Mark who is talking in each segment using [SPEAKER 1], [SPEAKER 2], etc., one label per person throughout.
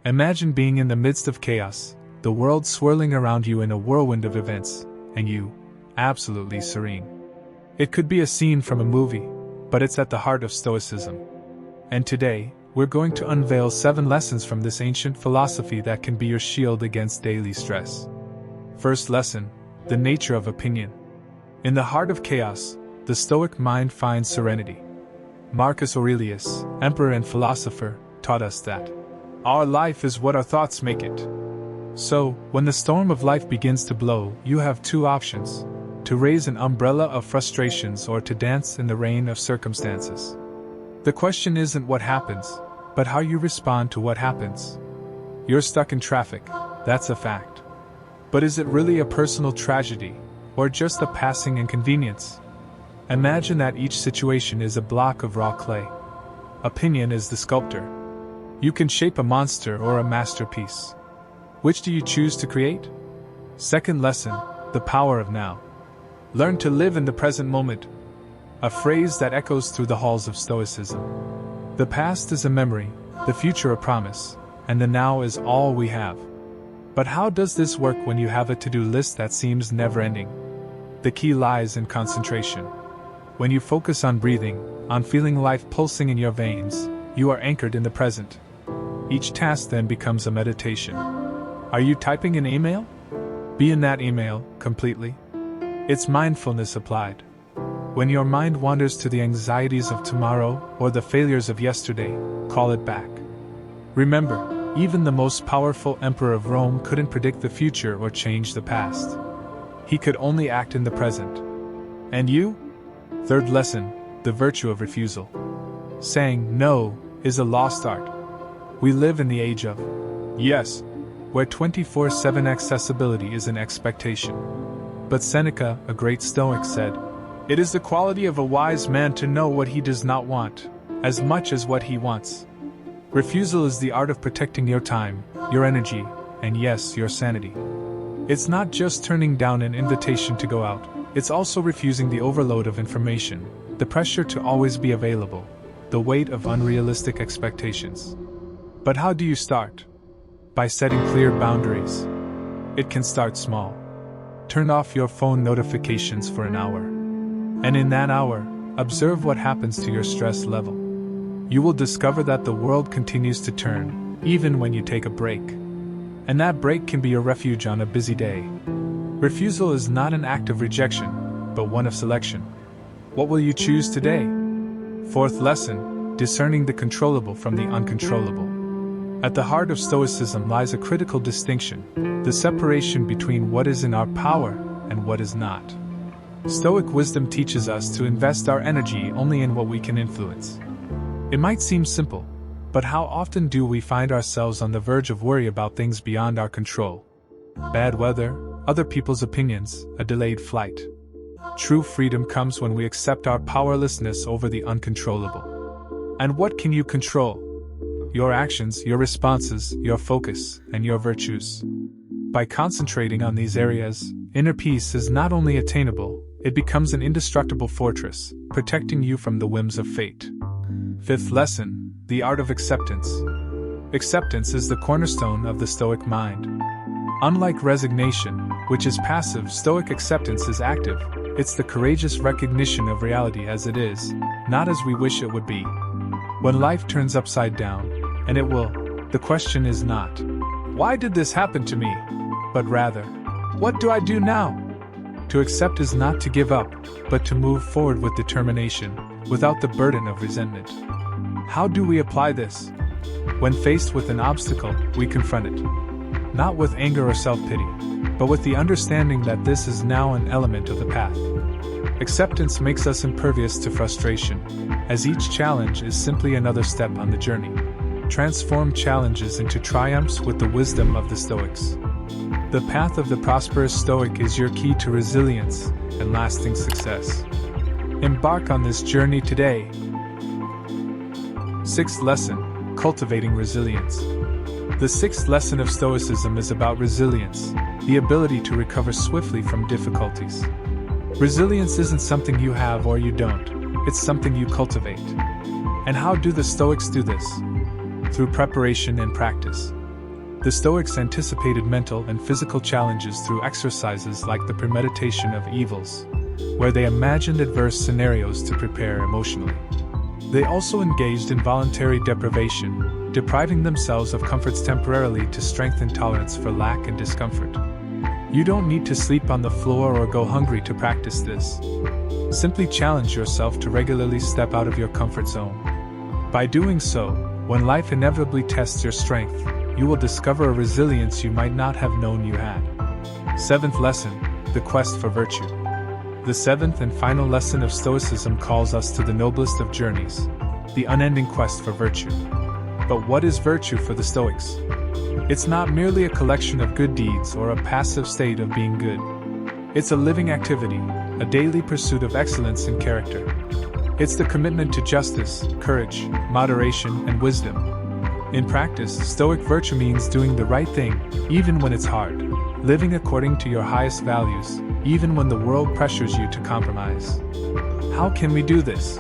[SPEAKER 1] Imagine being in the midst of chaos, the world swirling around you in a whirlwind of events, and you, absolutely serene. It could be a scene from a movie, but it's at the heart of Stoicism. And today, we're going to unveil 7 lessons from this ancient philosophy that can be your shield against daily stress. First lesson: the nature of opinion. In the heart of chaos, the Stoic mind finds serenity. Marcus Aurelius, emperor and philosopher, taught us that our life is what our thoughts make it. So, when the storm of life begins to blow, you have 2 options: to raise an umbrella of frustrations or to dance in the rain of circumstances. The question isn't what happens, but how you respond to what happens. You're stuck in traffic, that's a fact. But is it really a personal tragedy, or just a passing inconvenience? Imagine that each situation is a block of raw clay. Opinion is the sculptor. You can shape a monster or a masterpiece. Which do you choose to create? Second lesson: the power of now. Learn to live in the present moment. A phrase that echoes through the halls of Stoicism. The past is a memory, the future a promise, and the now is all we have. But how does this work when you have a to-do list that seems never-ending? The key lies in concentration. When you focus on breathing, on feeling life pulsing in your veins, you are anchored in the present. Each task then becomes a meditation. Are you typing an email? Be in that email, completely. It's mindfulness applied. When your mind wanders to the anxieties of tomorrow or the failures of yesterday, call it back. Remember, even the most powerful emperor of Rome couldn't predict the future or change the past. He could only act in the present. And you? Third lesson: the virtue of refusal. Saying no is a lost art. We live in the age of yes, where 24/7 accessibility is an expectation. But Seneca, a great Stoic, said, "It is the quality of a wise man to know what he does not want, as much as what he wants." Refusal is the art of protecting your time, your energy, and yes, your sanity. It's not just turning down an invitation to go out, it's also refusing the overload of information, the pressure to always be available, the weight of unrealistic expectations. But how do you start? By setting clear boundaries. It can start small. Turn off your phone notifications for an hour. And in that hour, observe what happens to your stress level. You will discover that the world continues to turn, even when you take a break. And that break can be a refuge on a busy day. Refusal is not an act of rejection, but one of selection. What will you choose today? Fourth lesson: discerning the controllable from the uncontrollable. At the heart of Stoicism lies a critical distinction, the separation between what is in our power and what is not. Stoic wisdom teaches us to invest our energy only in what we can influence. It might seem simple, but how often do we find ourselves on the verge of worry about things beyond our control? Bad weather, other people's opinions, a delayed flight. True freedom comes when we accept our powerlessness over the uncontrollable. And what can you control? Your actions, your responses, your focus, and your virtues. By concentrating on these areas, inner peace is not only attainable, it becomes an indestructible fortress, protecting you from the whims of fate. Fifth lesson: the art of acceptance. Acceptance is the cornerstone of the Stoic mind. Unlike resignation, which is passive, Stoic acceptance is active. It's the courageous recognition of reality as it is, not as we wish it would be. When life turns upside down, and it will, the question is not, "Why did this happen to me?" but rather, "What do I do now?" To accept is not to give up, but to move forward with determination, without the burden of resentment. How do we apply this? When faced with an obstacle, we confront it. Not with anger or self-pity, but with the understanding that this is now an element of the path. Acceptance makes us impervious to frustration, as each challenge is simply another step on the journey. Transform challenges into triumphs with the wisdom of the Stoics. The path of the prosperous Stoic is your key to resilience and lasting success. Embark on this journey today. Sixth lesson: cultivating resilience. The sixth lesson of Stoicism is about resilience, the ability to recover swiftly from difficulties. Resilience isn't something you have or you don't, it's something you cultivate. And how do the Stoics do this? Through preparation and practice. The Stoics anticipated mental and physical challenges through exercises like the premeditation of evils, where they imagined adverse scenarios to prepare emotionally. They also engaged in voluntary deprivation, depriving themselves of comforts temporarily to strengthen tolerance for lack and discomfort. You don't need to sleep on the floor or go hungry to practice this. Simply challenge yourself to regularly step out of your comfort zone. By doing so, when life inevitably tests your strength, you will discover a resilience you might not have known you had. Seventh lesson: the quest for virtue. The seventh and final lesson of Stoicism calls us to the noblest of journeys, the unending quest for virtue. But what is virtue for the Stoics? It's not merely a collection of good deeds or a passive state of being good. It's a living activity, a daily pursuit of excellence in character. It's the commitment to justice, courage, moderation, and wisdom. In practice, Stoic virtue means doing the right thing, even when it's hard, living according to your highest values, even when the world pressures you to compromise. How can we do this?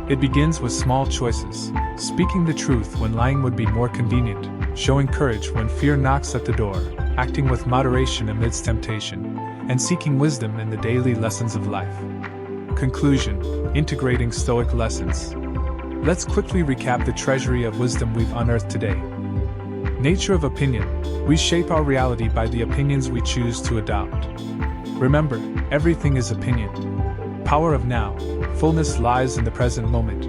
[SPEAKER 1] It begins with small choices, speaking the truth when lying would be more convenient, showing courage when fear knocks at the door, acting with moderation amidst temptation, and seeking wisdom in the daily lessons of life. Conclusion: integrating Stoic lessons. Let's quickly recap the treasury of wisdom we've unearthed today. Nature of opinion. We shape our reality by the opinions we choose to adopt. Remember, everything is opinion. Power of now. Fullness lies in the present moment.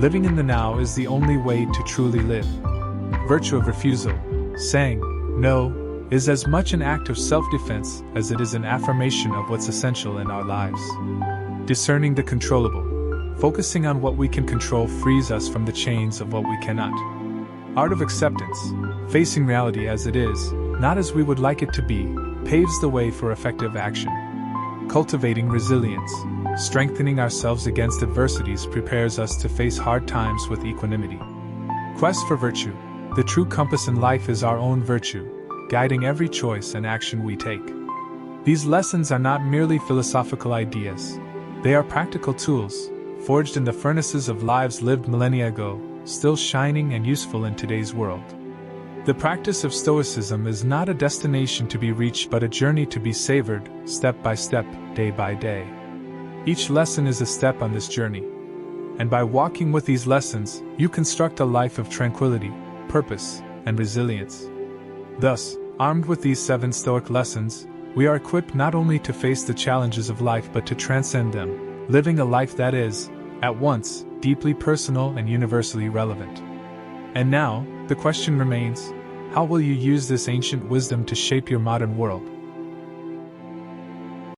[SPEAKER 1] Living in the now is the only way to truly live. Virtue of refusal. Saying no is as much an act of self-defense as it is an affirmation of what's essential in our lives. Discerning the controllable. Focusing on what we can control frees us from the chains of what we cannot. Art of acceptance. Facing reality as it is, not as we would like it to be, paves the way for effective action. Cultivating resilience. Strengthening ourselves against adversities prepares us to face hard times with equanimity. Quest for virtue. The true compass in life is our own virtue, guiding every choice and action we take. These lessons are not merely philosophical ideas. They are practical tools, forged in the furnaces of lives lived millennia ago, still shining and useful in today's world. The practice of Stoicism is not a destination to be reached but a journey to be savored, step by step, day by day. Each lesson is a step on this journey. And by walking with these lessons, you construct a life of tranquility, purpose, and resilience. Thus, armed with these 7 Stoic lessons, we are equipped not only to face the challenges of life but to transcend them, living a life that is, at once, deeply personal and universally relevant. And now, the question remains: how will you use this ancient wisdom to shape your modern world?